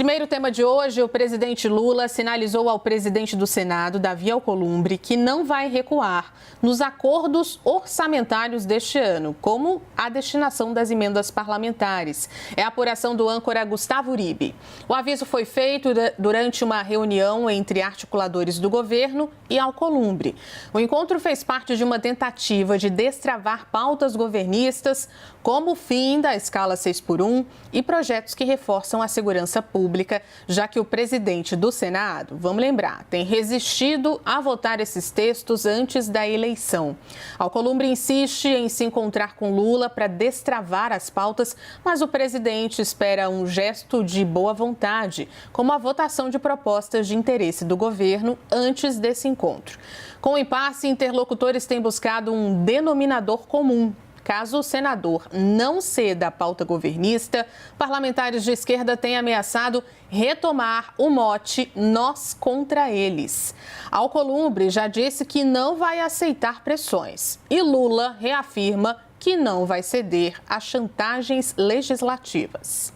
Primeiro tema de hoje, o presidente Lula sinalizou ao presidente do Senado, Davi Alcolumbre, que não vai recuar nos acordos orçamentários deste ano, como a destinação das emendas parlamentares. É a apuração do âncora Gustavo Uribe. O aviso foi feito durante uma reunião entre articuladores do governo e Alcolumbre. O encontro fez parte de uma tentativa de destravar pautas governistas, como o fim da escala 6x1 e projetos que reforçam a segurança pública, já que o presidente do Senado, vamos lembrar, tem resistido a votar esses textos antes da eleição. Alcolumbre insiste em se encontrar com Lula para destravar as pautas, mas o presidente espera um gesto de boa vontade, como a votação de propostas de interesse do governo antes desse encontro. Com o impasse, interlocutores têm buscado um denominador comum. Caso o senador não ceda à pauta governista, parlamentares de esquerda têm ameaçado retomar o mote "nós contra eles". Alcolumbre já disse que não vai aceitar pressões e Lula reafirma que não vai ceder a chantagens legislativas.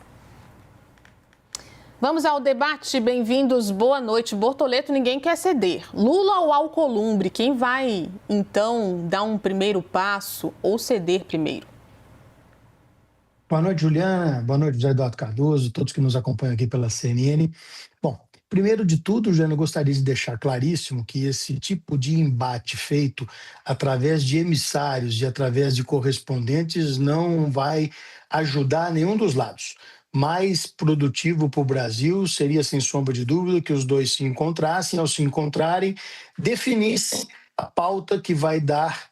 Vamos ao debate. Bem-vindos. Boa noite. Bortoleto, ninguém quer ceder. Lula ou Alcolumbre? Quem vai, então, dar um primeiro passo ou ceder primeiro? Boa noite, Juliana. Boa noite, José Eduardo Cardoso, todos que nos acompanham aqui pela CNN. Bom, primeiro de tudo, Juliana, eu gostaria de deixar claríssimo que esse tipo de embate feito através de emissários e através de correspondentes não vai ajudar nenhum dos lados. Mais produtivo para o Brasil seria, sem sombra de dúvida, que os dois se encontrassem, ao se encontrarem, definissem a pauta que vai dar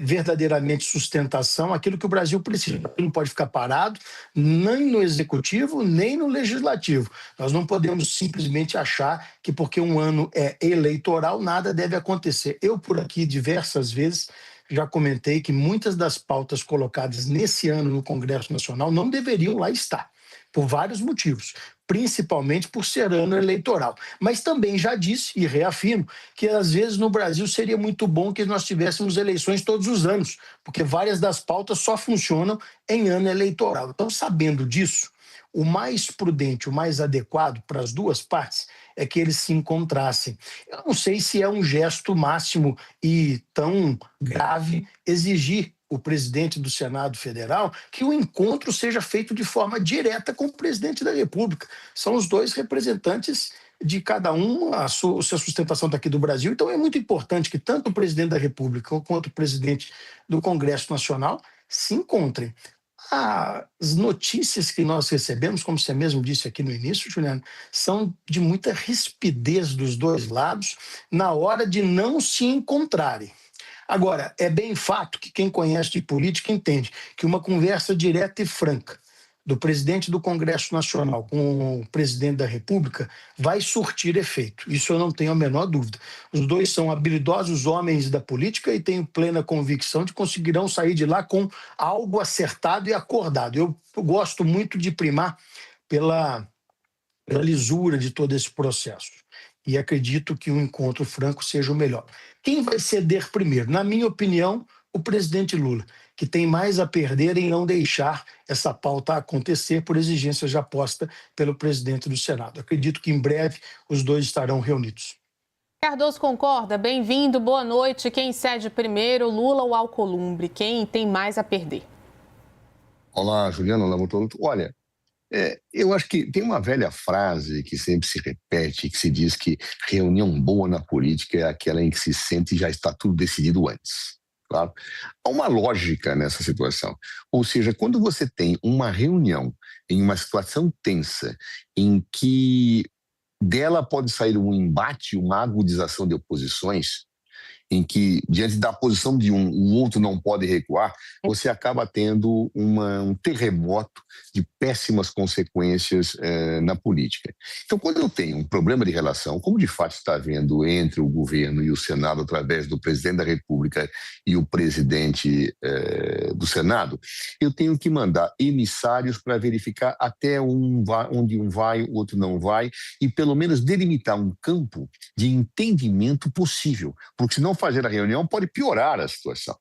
verdadeiramente sustentação àquilo que o Brasil precisa. Não pode ficar parado, nem no executivo, nem no legislativo. Nós não podemos simplesmente achar que porque um ano é eleitoral, nada deve acontecer. Eu, por aqui, diversas vezes, já comentei que muitas das pautas colocadas nesse ano no Congresso Nacional não deveriam lá estar, por vários motivos, principalmente por ser ano eleitoral. Mas também já disse e reafirmo que às vezes no Brasil seria muito bom que nós tivéssemos eleições todos os anos, porque várias das pautas só funcionam em ano eleitoral. Então, sabendo disso, o mais prudente, o mais adequado para as duas partes é que eles se encontrassem. Eu não sei se é um gesto máximo e tão grave exigir o presidente do Senado Federal que o encontro seja feito de forma direta com o presidente da República. São os dois representantes de cada um, a sua sustentação daqui do Brasil. Então é muito importante que tanto o presidente da República quanto o presidente do Congresso Nacional se encontrem. As notícias que nós recebemos, como você mesmo disse aqui no início, Juliano, são de muita rispidez dos dois lados na hora de não se encontrarem. Agora, é bem fato que quem conhece de política entende que uma conversa direta e franca do presidente do Congresso Nacional com o presidente da República vai surtir efeito. Isso eu não tenho a menor dúvida. Os dois são habilidosos homens da política e tenho plena convicção de que conseguirão sair de lá com algo acertado e acordado. Eu gosto muito de primar pela lisura de todo esse processo. E acredito que um encontro franco seja o melhor. Quem vai ceder primeiro? Na minha opinião, o presidente Lula, que tem mais a perder em não deixar essa pauta acontecer por exigência já posta pelo presidente do Senado. Acredito que em breve os dois estarão reunidos. Cardoso concorda? Bem-vindo, boa noite. Quem cede primeiro, Lula ou Alcolumbre? Quem tem mais a perder? Olá, Juliana. Olá, Bortoleto. Olha, eu acho que tem uma velha frase que sempre se repete, que se diz que reunião boa na política é aquela em que se sente e já está tudo decidido antes. Claro. Há uma lógica nessa situação. Ou seja, quando você tem uma reunião em uma situação tensa, em que dela pode sair um embate, uma agudização de oposições, em que, diante da posição de um, o outro não pode recuar, você acaba tendo um terremoto de péssimas consequências na política. Então, quando eu tenho um problema de relação, como de fato está havendo entre o governo e o Senado, através do presidente da República e o presidente do Senado, eu tenho que mandar emissários para verificar até onde um vai, o outro não vai, e pelo menos delimitar um campo de entendimento possível, porque se não fazer a reunião pode piorar a situação.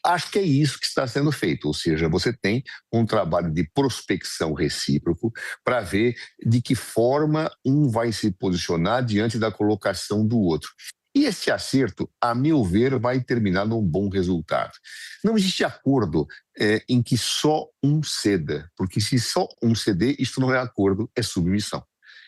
Acho que é isso que está sendo feito, ou seja, você tem um trabalho de prospecção recíproco para ver de que forma um vai se posicionar diante da colocação do outro. E esse acerto, a meu ver, vai terminar num bom resultado. Não existe acordo em que só um ceda, porque se só um ceder, isso não é acordo, é submissão.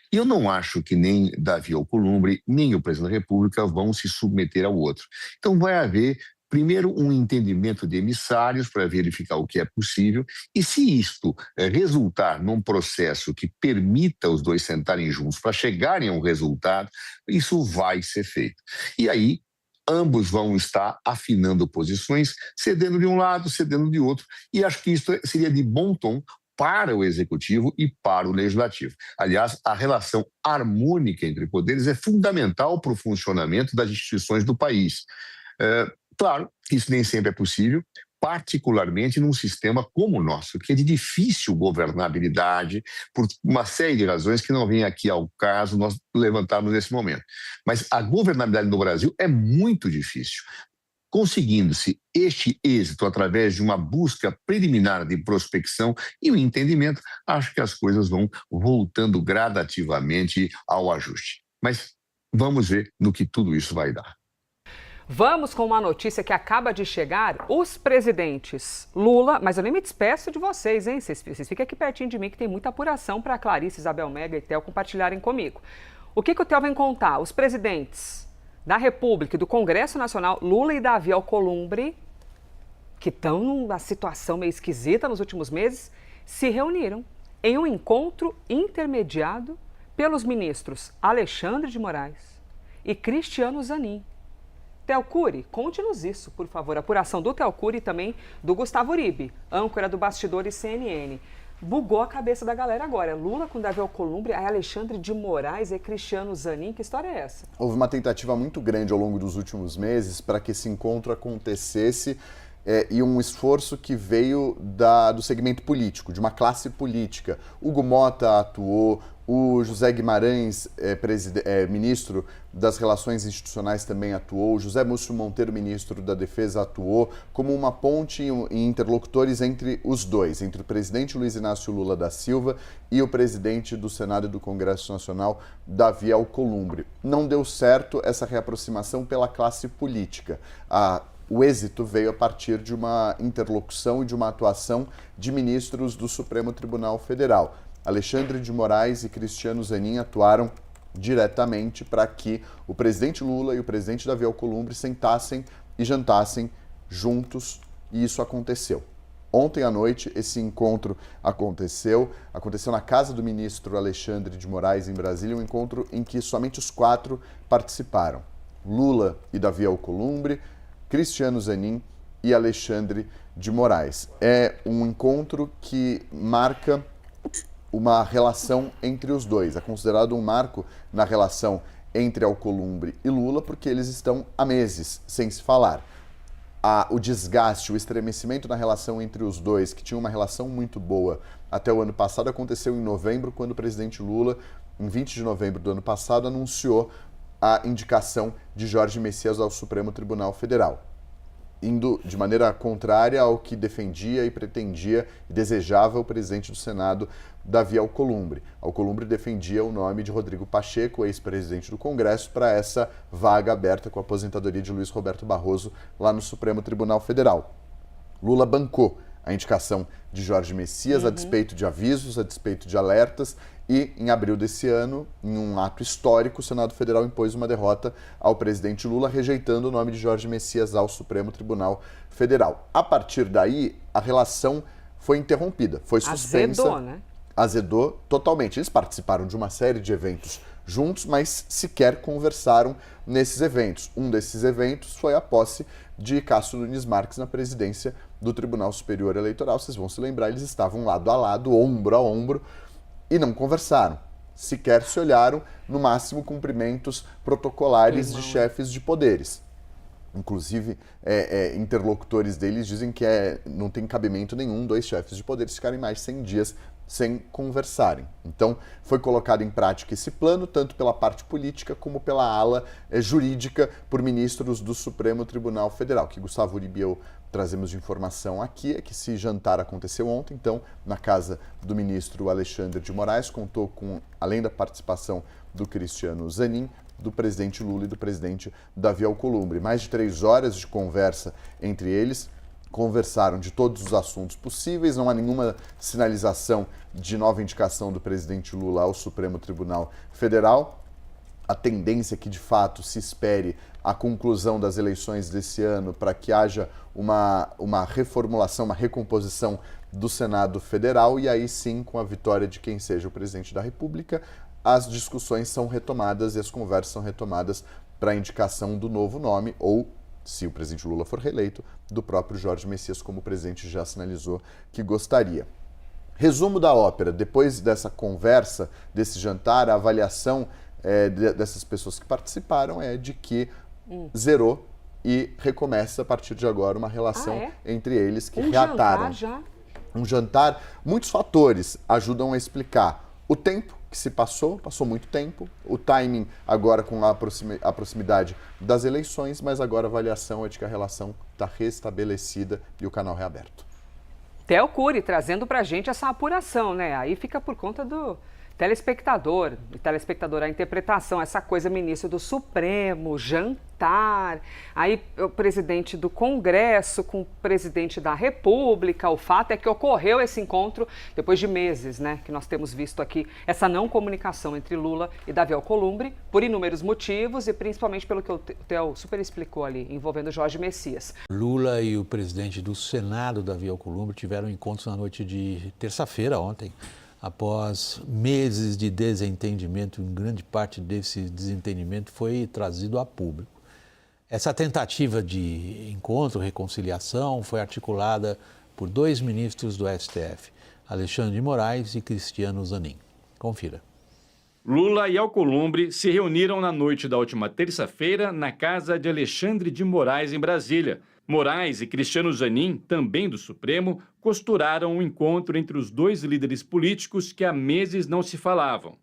E eu não acho que nem Davi Alcolumbre, nem o presidente da República vão se submeter ao outro. Então vai haver, primeiro, um entendimento de emissários para verificar o que é possível, e se isto resultar num processo que permita os dois sentarem juntos para chegarem a um resultado, isso vai ser feito. E aí, ambos vão estar afinando posições, cedendo de um lado, cedendo de outro, e acho que isso seria de bom tom para o Executivo e para o Legislativo. Aliás, a relação harmônica entre poderes é fundamental para o funcionamento das instituições do país. Claro, isso nem sempre é possível, particularmente num sistema como o nosso, que é de difícil governabilidade, por uma série de razões que não vem aqui ao caso nós levantarmos nesse momento. Mas a governabilidade no Brasil é muito difícil. Conseguindo-se este êxito através de uma busca preliminar de prospecção e um entendimento, acho que as coisas vão voltando gradativamente ao ajuste. Mas vamos ver no que tudo isso vai dar. Vamos com uma notícia que acaba de chegar. Os presidentes Lula, mas eu nem me despeço de vocês, hein? Vocês ficam aqui pertinho de mim que tem muita apuração para Clarice, Isabel Mega e Theo compartilharem comigo. O que o Theo vem contar? Os presidentes da República e do Congresso Nacional, Lula e Davi Alcolumbre, que estão numa situação meio esquisita nos últimos meses, se reuniram em um encontro intermediado pelos ministros Alexandre de Moraes e Cristiano Zanin. Theo Cury, conte-nos isso, por favor. A apuração do Theo Cury e também do Gustavo Uribe, âncora do Bastidores CNN. Bugou a cabeça da galera agora. Lula com Davi Alcolumbre, aí Alexandre de Moraes e Cristiano Zanin. Que história é essa? Houve uma tentativa muito grande ao longo dos últimos meses para que esse encontro acontecesse e um esforço que veio do segmento político, de uma classe política. Hugo Mota atuou, o José Guimarães, ministro das Relações Institucionais, também atuou, José Múcio Monteiro, ministro da Defesa, atuou como uma ponte e interlocutores entre os dois, entre o presidente Luiz Inácio Lula da Silva e o presidente do Senado e do Congresso Nacional, Davi Alcolumbre. Não deu certo essa reaproximação pela classe política. O êxito veio a partir de uma interlocução e de uma atuação de ministros do Supremo Tribunal Federal. Alexandre de Moraes e Cristiano Zanin atuaram diretamente para que o presidente Lula e o presidente Davi Alcolumbre sentassem e jantassem juntos, e isso aconteceu. Ontem à noite, esse encontro aconteceu na casa do ministro Alexandre de Moraes, em Brasília, um encontro em que somente os 4 participaram. Lula e Davi Alcolumbre, Cristiano Zanin e Alexandre de Moraes. É um encontro que marca uma relação entre os dois. É considerado um marco na relação entre Alcolumbre e Lula, porque eles estão há meses sem se falar. O desgaste, o estremecimento na relação entre os dois, que tinha uma relação muito boa até o ano passado, aconteceu em novembro, quando o presidente Lula, em 20 de novembro do ano passado, anunciou a indicação de Jorge Messias ao Supremo Tribunal Federal, indo de maneira contrária ao que defendia e pretendia e desejava o presidente do Senado, Davi Alcolumbre. Alcolumbre defendia o nome de Rodrigo Pacheco, ex-presidente do Congresso, para essa vaga aberta com a aposentadoria de Luiz Roberto Barroso lá no Supremo Tribunal Federal. Lula bancou a indicação de Jorge Messias, a despeito de avisos, a despeito de alertas, e em abril desse ano, em um ato histórico, o Senado Federal impôs uma derrota ao presidente Lula, rejeitando o nome de Jorge Messias ao Supremo Tribunal Federal. A partir daí, a relação foi interrompida, foi suspensa. Azedou, né? Azedou totalmente. Eles participaram de uma série de eventos juntos, mas sequer conversaram nesses eventos. Um desses eventos foi a posse de Cássio Nunes Marques na presidência do Tribunal Superior Eleitoral. Vocês vão se lembrar, eles estavam lado a lado, ombro a ombro, e não conversaram. Sequer se olharam, no máximo cumprimentos protocolares de chefes de poderes. Inclusive, interlocutores deles dizem que não tem cabimento nenhum 2 chefes de poderes ficarem mais de 100 dias sem conversarem. Então, foi colocado em prática esse plano, tanto pela parte política como pela ala jurídica, por ministros do Supremo Tribunal Federal. O que Gustavo Uribe e eu trazemos de informação aqui é que esse jantar aconteceu ontem, então, na casa do ministro Alexandre de Moraes, contou com, além da participação do Cristiano Zanin, do presidente Lula e do presidente Davi Alcolumbre. Mais de 3 horas de conversa entre eles, conversaram de todos os assuntos possíveis, não há nenhuma sinalização de nova indicação do presidente Lula ao Supremo Tribunal Federal. A tendência é que, de fato, se espere a conclusão das eleições desse ano para que haja uma reformulação, uma recomposição do Senado Federal e aí sim, com a vitória de quem seja o presidente da República, as discussões são retomadas e as conversas são retomadas para a indicação do novo nome ou, se o presidente Lula for reeleito, do próprio Jorge Messias, como o presidente já sinalizou que gostaria. Resumo da ópera: depois dessa conversa, desse jantar, a avaliação dessas pessoas que participaram é de que zerou e recomeça a partir de agora uma relação entre eles que reataram. Um jantar, muitos fatores ajudam a explicar o tempo que se passou muito tempo, o timing agora com a proximidade das eleições, mas agora a avaliação é de que a relação está restabelecida e o canal reaberto. Theo Cury trazendo pra gente essa apuração, né? Aí fica por conta do telespectador a interpretação, essa coisa, ministro do Supremo, jantar, aí o presidente do Congresso com o presidente da República. O fato é que ocorreu esse encontro depois de meses, né, que nós temos visto aqui essa não comunicação entre Lula e Davi Alcolumbre, por inúmeros motivos e principalmente pelo que o Theo super explicou ali, envolvendo Jorge Messias. Lula e o presidente do Senado, Davi Alcolumbre, tiveram encontros na noite de terça-feira, ontem, após meses de desentendimento. Em grande parte desse desentendimento foi trazido a público. Essa tentativa de encontro, reconciliação, foi articulada por 2 ministros do STF, Alexandre de Moraes e Cristiano Zanin. Confira. Lula e Alcolumbre se reuniram na noite da última terça-feira na casa de Alexandre de Moraes, em Brasília. Moraes e Cristiano Zanin, também do Supremo, costuraram um encontro entre os 2 líderes políticos que há meses não se falavam.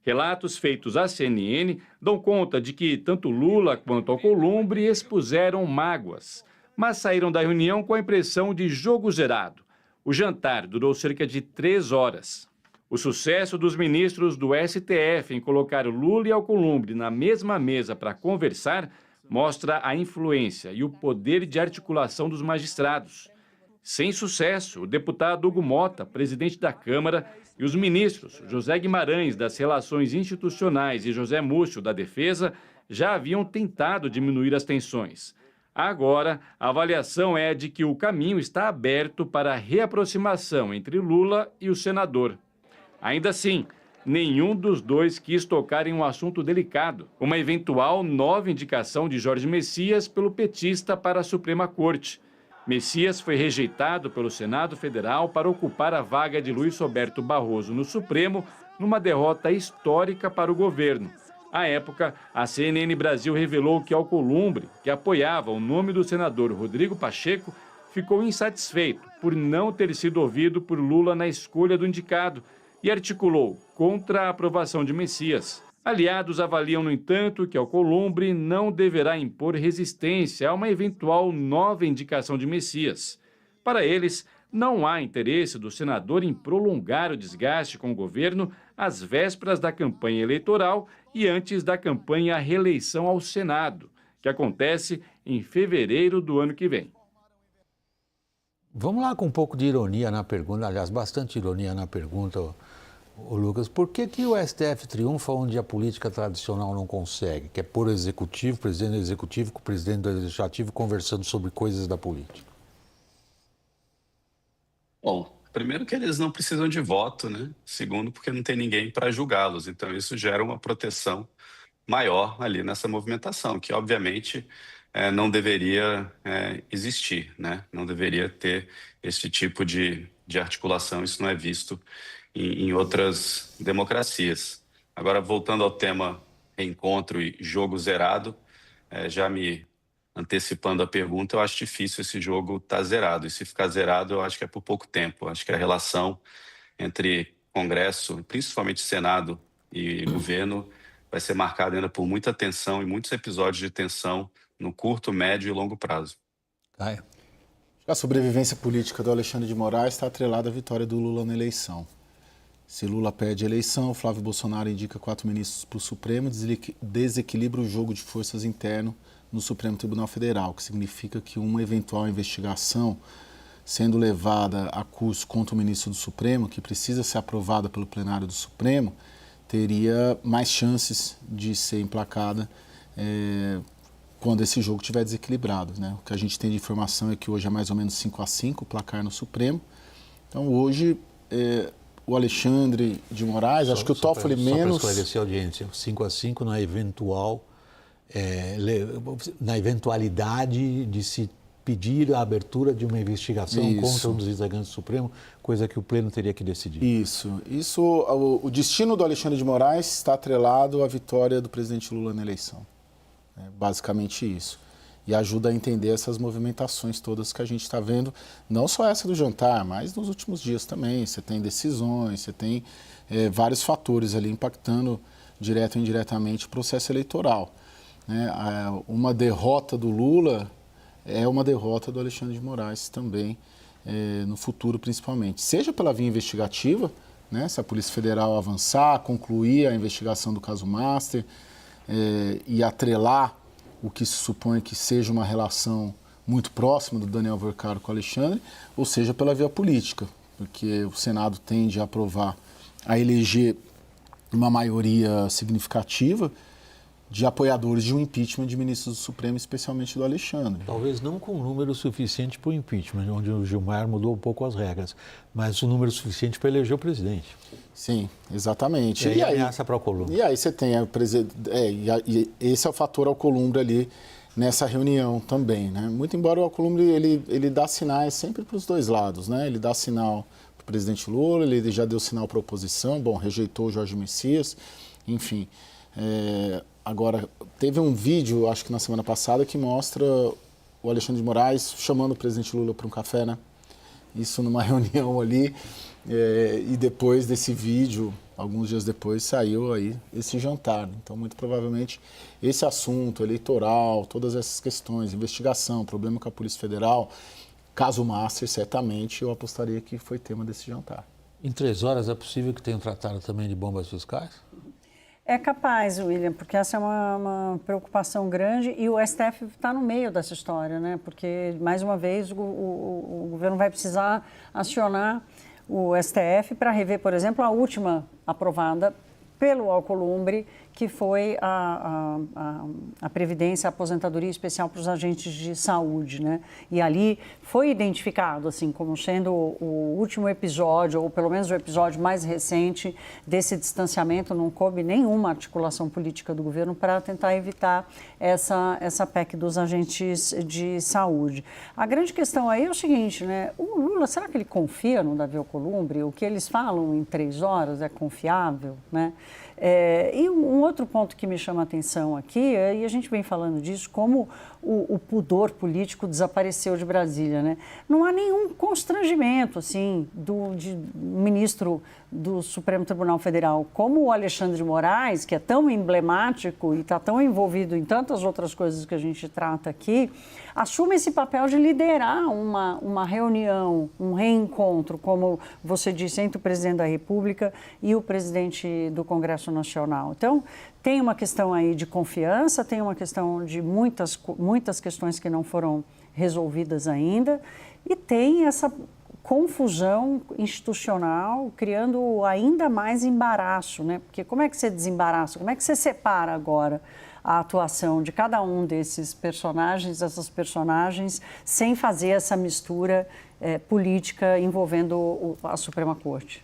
Relatos feitos à CNN dão conta de que tanto Lula quanto Alcolumbre expuseram mágoas, mas saíram da reunião com a impressão de jogo zerado. O jantar durou cerca de 3 horas. O sucesso dos ministros do STF em colocar Lula e Alcolumbre na mesma mesa para conversar mostra a influência e o poder de articulação dos magistrados. Sem sucesso, o deputado Hugo Mota, presidente da Câmara, e os ministros José Guimarães, das Relações Institucionais, e José Múcio, da Defesa, já haviam tentado diminuir as tensões. Agora, a avaliação é de que o caminho está aberto para a reaproximação entre Lula e o senador. Ainda assim, nenhum dos 2 quis tocar em um assunto delicado, uma eventual nova indicação de Jorge Messias pelo petista para a Suprema Corte. Messias foi rejeitado pelo Senado Federal para ocupar a vaga de Luiz Roberto Barroso no Supremo, numa derrota histórica para o governo. À época, a CNN Brasil revelou que Alcolumbre, que apoiava o nome do senador Rodrigo Pacheco, ficou insatisfeito por não ter sido ouvido por Lula na escolha do indicado e articulou contra a aprovação de Messias. Aliados avaliam, no entanto, que Alcolumbre não deverá impor resistência a uma eventual nova indicação de Messias. Para eles, não há interesse do senador em prolongar o desgaste com o governo às vésperas da campanha eleitoral e antes da campanha à reeleição ao Senado, que acontece em fevereiro do ano que vem. Vamos lá com um pouco de ironia na pergunta, aliás, bastante ironia na pergunta, ô Lucas. Por que o STF triunfa onde a política tradicional não consegue? Que é pôr o executivo, o presidente do executivo com o presidente do legislativo conversando sobre coisas da política. Bom, primeiro que eles não precisam de voto, né? Segundo, porque não tem ninguém para julgá-los. Então, isso gera uma proteção maior ali nessa movimentação, que obviamente não deveria existir, né? Não deveria ter esse tipo de articulação. Isso não é visto em outras democracias. Agora, voltando ao tema reencontro e jogo zerado, já me antecipando a pergunta, eu acho difícil esse jogo estar zerado. E se ficar zerado, eu acho que é por pouco tempo. Eu acho que a relação entre Congresso, principalmente Senado e governo, vai ser marcada ainda por muita tensão e muitos episódios de tensão no curto, médio e longo prazo. Caio. A sobrevivência política do Alexandre de Moraes está atrelada à vitória do Lula na eleição. Se Lula perde a eleição, Flávio Bolsonaro indica 4 ministros para o Supremo, desequilibra o jogo de forças interno no Supremo Tribunal Federal, que significa que uma eventual investigação sendo levada a curso contra o ministro do Supremo, que precisa ser aprovada pelo plenário do Supremo, teria mais chances de ser emplacada quando esse jogo estiver desequilibrado, né? O que a gente tem de informação é que hoje é mais ou menos 5-5 o placar no Supremo. Então hoje o Alexandre de Moraes, acho que o Toffoli menos... Só para esclarecer a audiência, 5-5 na eventualidade de se pedir a abertura de uma investigação contra um dos integrantes do Supremo, coisa que o Pleno teria que decidir. Isso. O destino do Alexandre de Moraes está atrelado à vitória do presidente Lula na eleição. É basicamente isso. E ajuda a entender essas movimentações todas que a gente está vendo, não só essa do jantar, mas nos últimos dias também. Você tem decisões, você tem vários fatores ali impactando direto ou indiretamente o processo eleitoral. Né? Uma derrota do Lula é uma derrota do Alexandre de Moraes também, no futuro principalmente. Seja pela via investigativa, né? Se a Polícia Federal avançar, concluir a investigação do caso Master e atrelar o que se supõe que seja uma relação muito próxima do Daniel Vercaro com o Alexandre, ou seja pela via política, porque o Senado tende a aprovar, a eleger uma maioria significativa de apoiadores de um impeachment de ministros do Supremo, especialmente do Alexandre. Talvez não com um número suficiente para o impeachment, onde o Gilmar mudou um pouco as regras, mas um número suficiente para eleger o presidente. Sim, exatamente. E aí ameaça para o Alcolumbre. E aí você tem esse é o fator Alcolumbre ali nessa reunião também, né? Muito embora o Alcolumbre ele dá sinais sempre para os dois lados, né? Ele dá sinal para o presidente Lula, ele já deu sinal para a oposição, rejeitou o Jorge Messias, enfim. Agora, teve um vídeo, acho que na semana passada, que mostra o Alexandre de Moraes chamando o presidente Lula para um café, né? Isso numa reunião ali. E depois desse vídeo, alguns dias depois, saiu aí esse jantar. Então, muito provavelmente, esse assunto eleitoral, todas essas questões, investigação, problema com a Polícia Federal, caso Master, certamente, eu apostaria que foi tema desse jantar. Em 3 horas é possível que tenham tratado também de bombas fiscais? É capaz, William, porque essa é uma preocupação grande e o STF está no meio dessa história, né? Porque, mais uma vez, o governo vai precisar acionar o STF para rever, por exemplo, a última aprovada pelo Alcolumbre, que foi a Previdência, a Aposentadoria Especial para os Agentes de Saúde, né? E ali foi identificado, assim, como sendo o último episódio, ou pelo menos o episódio mais recente desse distanciamento. Não coube nenhuma articulação política do governo para tentar evitar essa PEC dos agentes de saúde. A grande questão aí é o seguinte, né? O Lula, será que ele confia no Davi Alcolumbre? O que eles falam em 3 horas é confiável, né? E um outro ponto que me chama a atenção aqui, e a gente vem falando disso, como o pudor político desapareceu de Brasília, né? Não há nenhum constrangimento, assim, de ministro do Supremo Tribunal Federal como o Alexandre de Moraes, que é tão emblemático e está tão envolvido em tantas outras coisas que a gente trata aqui, assume esse papel de liderar uma reunião, um reencontro, como você disse, entre o presidente da República e o presidente do Congresso Nacional. Então, tem uma questão aí de confiança, tem uma questão de muitas questões que não foram resolvidas ainda e tem essa confusão institucional, criando ainda mais embaraço, né? Porque como é que você desembaraça? Como é que você separa agora a atuação de cada um desses personagens, dessas personagens, sem fazer essa mistura política envolvendo a Suprema Corte?